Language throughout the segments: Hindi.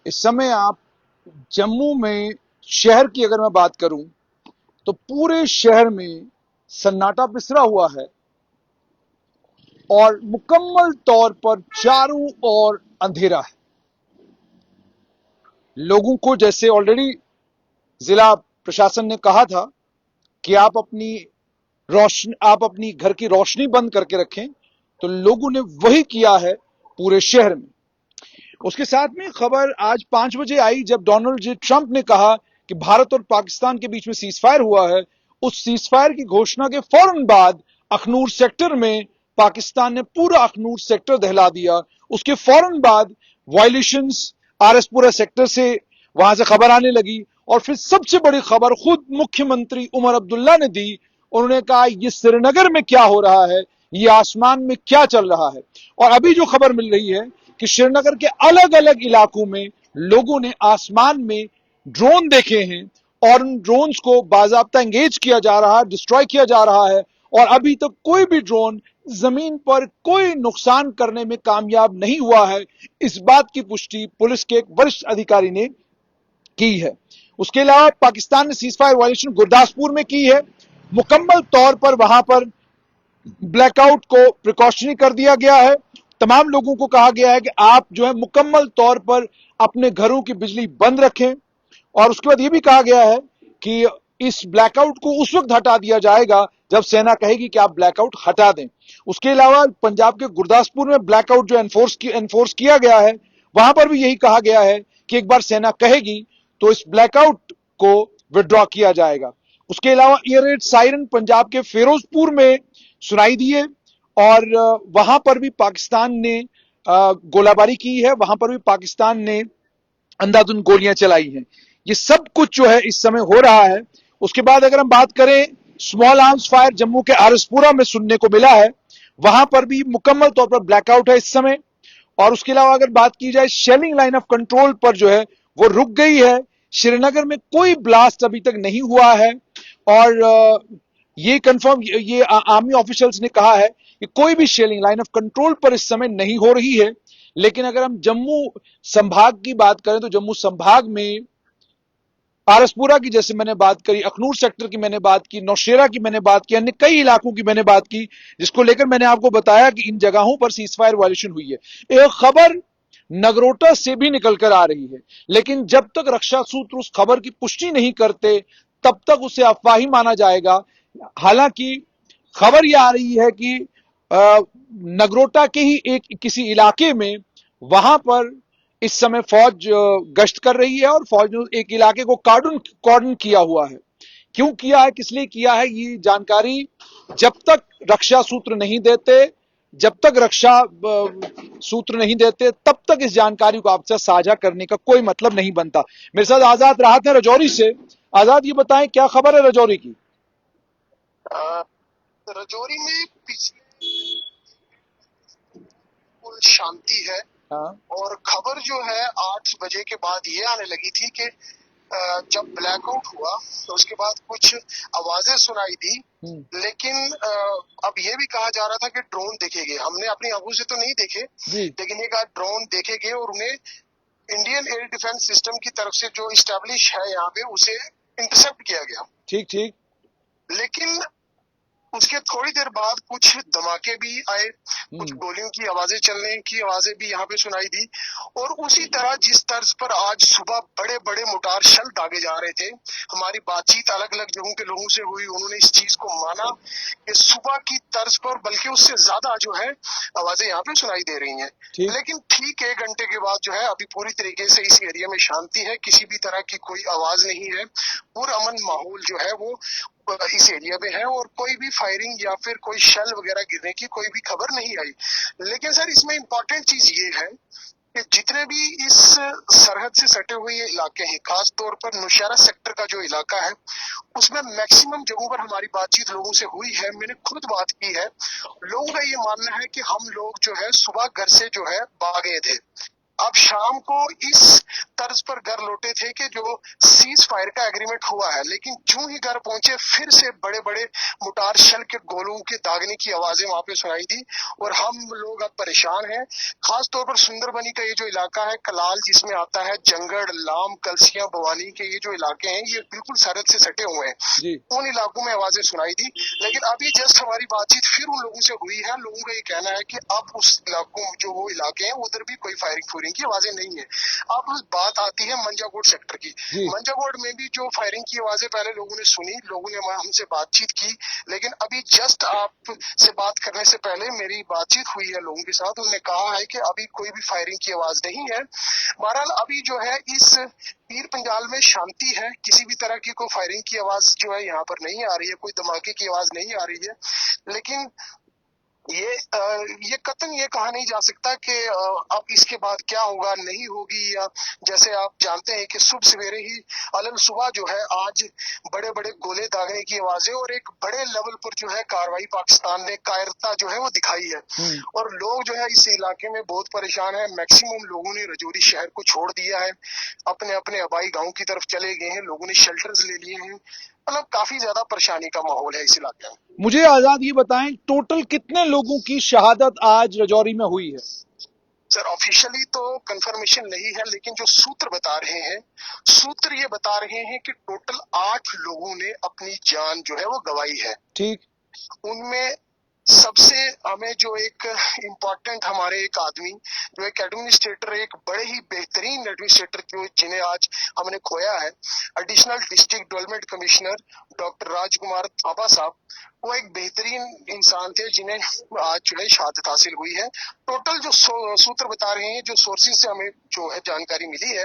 इस समय आप जम्मू में शहर की अगर मैं बात करूं तो पूरे शहर में सन्नाटा पिसरा हुआ है और मुकम्मल तौर पर चारों ओर अंधेरा है। लोगों को जैसे ऑलरेडी जिला प्रशासन ने कहा था कि आप अपनी घर की रोशनी बंद करके रखें, तो लोगों ने वही किया है पूरे शहर में। उसके साथ में खबर आज 5 बजे आई जब डोनाल्ड जे ट्रंप ने कहा कि भारत और पाकिस्तान के बीच में सीज फायर हुआ है। उस सीज फायर की घोषणा के फौरन बाद अखनूर सेक्टर में पाकिस्तान ने पूरा अखनूर सेक्टर दहला दिया। उसके फौरन बाद वायलेशंस आरएसपुरा सेक्टर से वहां से खबर आने लगी और फिर सबसे बड़ी खबर खुद मुख्यमंत्री उमर अब्दुल्ला ने दी। उन्होंने कहा ये श्रीनगर में क्या हो रहा है, ये आसमान में क्या चल रहा है। और अभी जो खबर मिल रही है कि श्रीनगर के अलग अलग इलाकों में लोगों ने आसमान में ड्रोन देखे हैं और उन ड्रोन्स को बाजाब्ता एंगेज किया जा रहा है, डिस्ट्रॉय किया जा रहा है और अभी तक कोई भी ड्रोन जमीन पर कोई नुकसान करने में कामयाब नहीं हुआ है। इस बात की पुष्टि पुलिस के एक वरिष्ठ अधिकारी ने की है। उसके अलावा पाकिस्तान ने सीज फायर वायलेशन गुरदासपुर में की है। मुकम्मल तौर पर वहां पर ब्लैकआउट को प्रिकॉशनरी कर दिया गया है। तमाम लोगों को कहा गया है कि आप जो है मुकम्मल तौर पर अपने घरों की बिजली बंद रखें और उसके बाद यह भी कहा गया है कि इस ब्लैकआउट को उस वक्त हटा दिया जाएगा जब सेना कहेगी कि आप ब्लैकआउट हटा दें। उसके अलावा पंजाब के गुरदासपुर में ब्लैकआउट जो एनफोर्स किया गया है, वहां पर भी यही कहा गया है कि एक बार सेना कहेगी तो इस ब्लैकआउट को विड्रॉ किया जाएगा। उसके अलावा एयर रेड सायरन पंजाब के फिरोजपुर में सुनाई दिए और वहां पर भी पाकिस्तान ने गोलाबारी की है, वहां पर भी पाकिस्तान ने अंधाधुंध गोलियां चलाई हैं। ये सब कुछ जो है इस समय हो रहा है। उसके बाद अगर हम बात करें स्मॉल आर्म्स फायर जम्मू के आरसपुरा में सुनने को मिला है, वहां पर भी मुकम्मल तौर पर ब्लैकआउट है इस समय। और उसके अलावा अगर बात की जाए शेलिंग लाइन ऑफ कंट्रोल पर जो है वो रुक गई है। श्रीनगर में कोई ब्लास्ट अभी तक नहीं हुआ है और ये कंफर्म ये आर्मी ऑफिशियल्स ने कहा है कि कोई भी शेलिंग लाइन ऑफ कंट्रोल पर इस समय नहीं हो रही है। लेकिन अगर हम जम्मू संभाग की बात करें तो जम्मू संभाग में आरसपुरा की जैसे मैंने बात करी, अखनूर सेक्टर की मैंने बात की, नौशेरा की मैंने बात की, अन्य कई इलाकों की मैंने बात की जिसको लेकर मैंने आपको बताया कि इन जगहों पर सीज फायर वायलेशन हुई है। एक खबर नगरोटा से भी निकल कर आ रही है, लेकिन जब तक रक्षा सूत्र उस खबर की पुष्टि नहीं करते तब तक उसे अफवाह ही माना जाएगा। हालांकि खबर यह आ रही है कि नगरोटा के ही एक किसी इलाके में वहां पर इस समय फौज गश्त कर रही है और फौज ने एक इलाके को कॉर्डन किया हुआ है। क्यों किया है, किस लिए किया है, ये जानकारी जब तक रक्षा सूत्र नहीं देते तब तक इस जानकारी को आपसे साझा करने का कोई मतलब नहीं बनता। मेरे साथ आजाद राहत है रजौरी से। आजाद, ये बताएं क्या खबर है रजौरी की? रजौरी में पिछले शांति है। हाँ। और खबर जो है 8 बजे के बाद ये आने लगी थी कि जब ब्लैकआउट हुआ तो उसके बाद कुछ आवाजें सुनाई दी। लेकिन अब ये भी कहा जा रहा था कि ड्रोन देखे गए। हमने अपनी आंखों से तो नहीं देखे, लेकिन ये कहा ड्रोन देखे गए और उन्हें इंडियन एयर डिफेंस सिस्टम की तरफ से जो इस्टेब्लिश है यहाँ पे उसे इंटरसेप्ट किया गया। ठीक। लेकिन उसके थोड़ी देर बाद कुछ धमाके भी आए, कुछ गोलियों की आवाजें चलने की आवाजें भी यहाँ पे सुनाई दी। और उसी तरह जिस तर्ज पर आज सुबह बड़े बड़े मोटार शल दागे जा रहे थे, हमारी बातचीत अलग अलग जगहों के लोगों से हुई, उन्होंने इस चीज को माना कि सुबह की तर्ज पर बल्कि उससे ज्यादा जो है आवाजें यहाँ पे सुनाई दे रही हैं। लेकिन ठीक 1 घंटे के बाद जो है अभी पूरी तरीके से इस एरिया में शांति है, किसी भी तरह की कोई आवाज नहीं है, पुरअमन माहौल जो है वो इस एरिया में है और कोई भी फायरिंग या फिर कोई शेल वगैरह गिरने की कोई भी खबर नहीं आई। लेकिन सर इसमें इम्पोर्टेंट चीज ये है कि जितने भी इस सरहद से सटे हुए ये इलाके हैं, खास तौर पर नौशेरा सेक्टर का जो इलाका है, उसमें मैक्सिमम जगहों पर हमारी बातचीत लोगों से हुई है, मैंने खुद बात की है। लोगों का ये मानना है कि हम लोग जो है सुबह घर से जो है भागे थे, अब शाम को इस तर्ज पर घर लौटे थे कि जो सीज फायर का एग्रीमेंट हुआ है, लेकिन जो ही घर पहुंचे फिर से बड़े बड़े मोटार शल के गोलों के दागने की आवाजें वहां पे सुनाई दी और हम लोग अब परेशान हैं। खास तौर पर सुंदरबनी का ये जो इलाका है, कलाल जिसमें आता है, जंगड़, लाम, कलसिया, भवानी के ये जो इलाके हैं ये बिल्कुल सरहद से सटे हुए हैं। उन इलाकों में आवाजें सुनाई दी, लेकिन अभी जस्ट हमारी बातचीत फिर उन लोगों से हुई है। लोगों का ये कहना है कि अब उस इलाकों जो वो इलाके हैं उधर भी कोई फायरिंग फूरिंग की आवाजें नहीं है। अब बात आती है मंजागोट सेक्टर की। मंजागोट में भी जो फायरिंग की आवाजें पहले लोगों ने सुनी, लोगों ने हमसे बातचीत की, लेकिन अभी जस्ट आप से बात करने से पहले मेरी बातचीत हुई है लोगों के साथ। उन्होंने कहा है कि अभी कोई भी फायरिंग की आवाज नहीं है। बहरहाल अभी जो है इस पीर पंजाल में शांति है, किसी भी तरह की कोई फायरिंग की आवाज जो है यहाँ पर नहीं आ रही है, कोई धमाके की आवाज नहीं आ रही है। लेकिन ये कतन ये कहा नहीं जा सकता कि अब इसके बाद क्या होगा, नहीं होगी। या जैसे आप जानते हैं कि सुबह सवेरे ही अलग सुबह जो है आज बड़े बड़े गोले दागने की आवाजें और एक बड़े लेवल पर जो है कार्रवाई पाकिस्तान ने कायरता जो है वो दिखाई है और लोग जो है इस इलाके में बहुत परेशान है। मैक्सिमम लोगों ने रजौरी शहर को छोड़ दिया है, अपने अपने आबाई गांव की तरफ चले गए हैं, लोगों ने शेल्टर्स ले लिए हैं। मतलब काफी ज्यादा परेशानी का माहौल है इस इलाके में। मुझे आजाद ये बताएं, टोटल कितने लोगों की शहादत आज रजौरी में हुई है? सर ऑफिशियली तो कंफर्मेशन नहीं है, लेकिन जो सूत्र बता रहे हैं, सूत्र ये बता रहे हैं कि टोटल 8 लोगों ने अपनी जान जो है वो गंवाई है। ठीक। उनमें सबसे हमें जो एक इम्पोर्टेंट हमारे एक आदमी जो एक एडमिनिस्ट्रेटर, एक बड़े ही बेहतरीन एडमिनिस्ट्रेटर जो जिन्हें आज हमने खोया है, additional district development commissioner doctor Rajkumar Thapa साहब, वो एक बेहतरीन इंसान थे जिन्हें आज जो है शहादत हासिल हुई है। टोटल जो सूत्र बता रहे हैं, जो सोर्सेज से हमें जो है जानकारी मिली है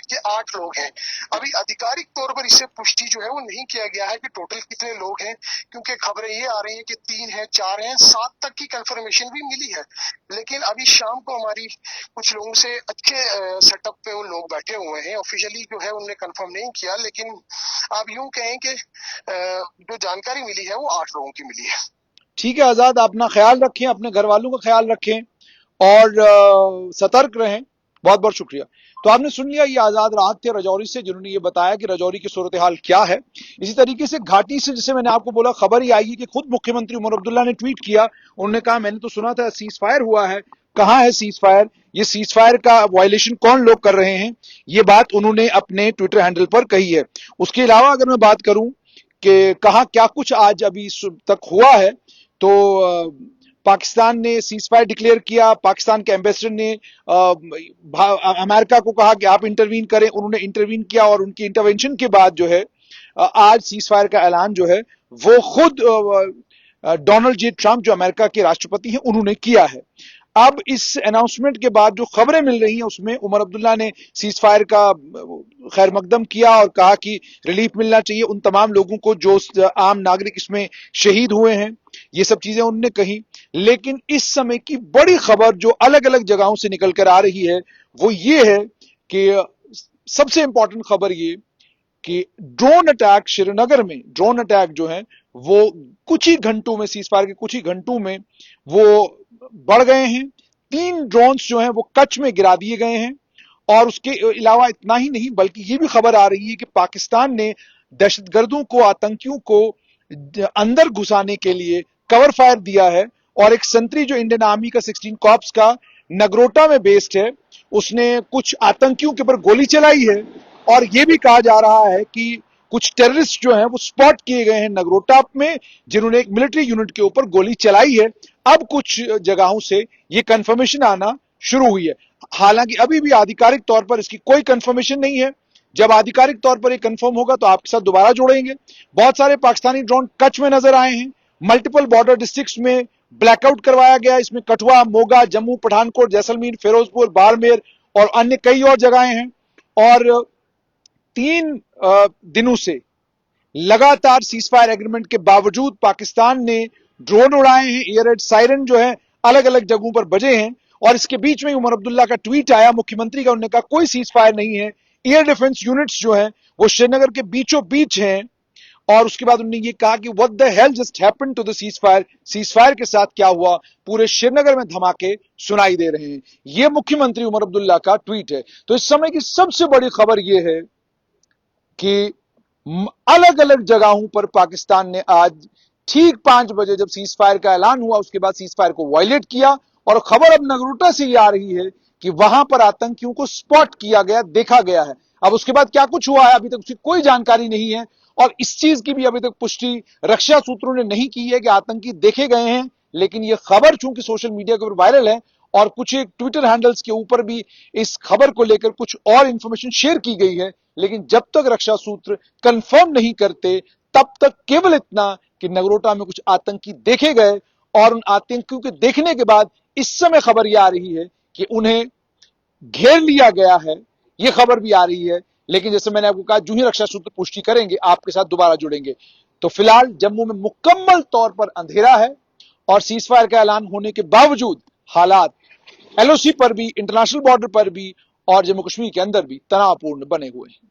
कि 8 लोग हैं। अभी आधिकारिक तौर पर इससे पुष्टि जो है वो नहीं किया गया है कि टोटल कितने लोग हैं, क्योंकि खबरें ये आ रही है कि 3 हैं, 4 हैं, 7 तक की कंफर्मेशन भी मिली है। लेकिन अभी शाम को हमारी कुछ लोगों से अच्छे सेटअप पे वो लोग बैठे हुए हैं, ऑफिशियली जो है उन्होंने कंफर्म नहीं किया, लेकिन आप यूं कहें कि जो जानकारी मिली है वो 8 लोगों की मिली है। ठीक है आजाद, अपना ख्याल रखें, अपने घर वालों का ख्याल रखें और सतर्क रहें। बहुत बहुत शुक्रिया। तो आपने सुन लिया, ये आजाद राहत थे रजौरी से, जिन्होंने ये बताया कि रजौरी की सूरत हाल क्या है। इसी तरीके से घाटी से, जिसे मैंने आपको बोला, खबर ही आई है कि खुद मुख्यमंत्री उमर अब्दुल्ला ने ट्वीट किया। उन्होंने कहा मैंने तो सुना था सीज फायर हुआ है, कहां है सीज फायर, ये सीज फायर का वायलेशन कौन लोग कर रहे हैं, ये बात उन्होंने अपने ट्विटर हैंडल पर कही है। उसके अलावा अगर मैं बात करूं कि कहा क्या कुछ आज अभी तक हुआ है, तो पाकिस्तान ने सीज फायर डिक्लेयर किया। पाकिस्तान के एम्बेसडर ने अमेरिका को कहा कि आप इंटरवीन करें, उन्होंने इंटरवीन किया और उनकी इंटरवेंशन के बाद जो है आज सीज फायर का ऐलान जो है वो खुद डोनाल्ड जे ट्रंप, जो अमेरिका के राष्ट्रपति हैं, उन्होंने किया है। अब इस अनाउंसमेंट के बाद जो खबरें मिल रही हैं उसमें उमर अब्दुल्ला ने सीज फायर का खैर मकदम किया और कहा कि रिलीफ मिलना चाहिए उन तमाम लोगों को जो आम नागरिक इसमें शहीद हुए हैं। ये सब चीजें उन्होंने कही। लेकिन इस समय की बड़ी खबर जो अलग अलग जगहों से निकल कर आ रही है वो ये है कि सबसे इंपॉर्टेंट खबर ये कि ड्रोन अटैक श्रीनगर में, ड्रोन अटैक जो है वो कुछ ही घंटों में, सीज फायर के कुछ ही घंटों में वो बढ़ गए हैं। 3 ड्रोन्स जो हैं वो कच्छ में गिरा दिए गए हैं। और उसके अलावा इतना ही नहीं, बल्कि ये भी खबर आ रही है कि पाकिस्तान ने दहशतगर्दों को, आतंकियों को अंदर घुसाने के लिए कवर फायर दिया है। और एक संतरी जो इंडियन आर्मी का 16 कॉर्प्स का नगरोटा में बेस्ड है, उसने कुछ आतंकियों के ऊपर गोली चलाई है। और यह भी कहा जा रहा है कि कुछ टेररिस्ट जो हैं वो स्पॉट किए गए हैं नगरोटा में, जिन्होंने एक मिलिट्री यूनिट के ऊपर गोली चलाई है। अब कुछ जगहों से ये कंफर्मेशन आना शुरू हुई है। हालांकि अभी भी आधिकारिक तौर पर इसकी कोई कंफर्मेशन नहीं है। जब आधिकारिक तौर पर ये कंफर्म होगा तो आपके साथ दोबारा जोड़ेंगे। बहुत सारे पाकिस्तानी ड्रोन कच्छ में नजर आए हैं। मल्टीपल बॉर्डर डिस्ट्रिक्ट्स में ब्लैकआउट करवाया गया। इसमें कठुआ, मोगा, जम्मू, पठानकोट, जैसलमेर, फिरोजपुर, बाड़मेर और अन्य कई और जगहें हैं। और 3 दिनों से लगातार सीज फायर एग्रीमेंट के बावजूद पाकिस्तान ने ड्रोन उड़ाए हैं। एयर रेड सायरन जो है अलग अलग जगहों पर बजे हैं। और इसके बीच में उमर अब्दुल्ला का ट्वीट आया, मुख्यमंत्री का। उन्होंने कहा कोई सीज फायर नहीं है, एयर डिफेंस यूनिट्स जो है वो श्रीनगर के बीचों बीच हैं और उसके बाद उन्होंने ये कहा कि what the hell just happened to the ceasefire के साथ क्या हुआ, पूरे श्रीनगर में धमाके सुनाई दे रहे हैं। यह मुख्यमंत्री उमर अब्दुल्ला का ट्वीट है। तो इस समय की सबसे बड़ी खबर यह है कि अलग अलग जगहों पर पाकिस्तान ने आज ठीक 5 बजे जब सीज फायर का ऐलान हुआ, उसके बाद सीज फायर को वायलेट किया। और खबर अब नगरोटा से ये आ रही है कि वहां पर आतंकियों को स्पॉट किया गया, देखा गया है। अब उसके बाद क्या कुछ हुआ है अभी तक उसकी कोई जानकारी नहीं है, और इस चीज की भी अभी तक पुष्टि रक्षा सूत्रों ने नहीं की है कि आतंकी देखे गए हैं। लेकिन यह खबर चूंकि सोशल मीडिया के ऊपर वायरल है और कुछ एक ट्विटर हैंडल्स के ऊपर भी इस खबर को लेकर कुछ और इंफॉर्मेशन शेयर की गई है, लेकिन जब तक रक्षा सूत्र कंफर्म नहीं करते तब तक केवल इतना कि नगरोटा में कुछ आतंकी देखे गए, और उन आतंकियों के देखने के बाद इस समय खबर यह आ रही है कि उन्हें घेर लिया गया है, यह खबर भी आ रही है। लेकिन जैसे मैंने आपको कहा, जो ही रक्षा सूत्र पुष्टि करेंगे आपके साथ दोबारा जुड़ेंगे। तो फिलहाल जम्मू में मुकम्मल तौर पर अंधेरा है और सीज फायर का ऐलान होने के बावजूद हालात एलओसी पर भी, इंटरनेशनल बॉर्डर पर भी और जम्मू कश्मीर के अंदर भी तनावपूर्ण बने हुए हैं।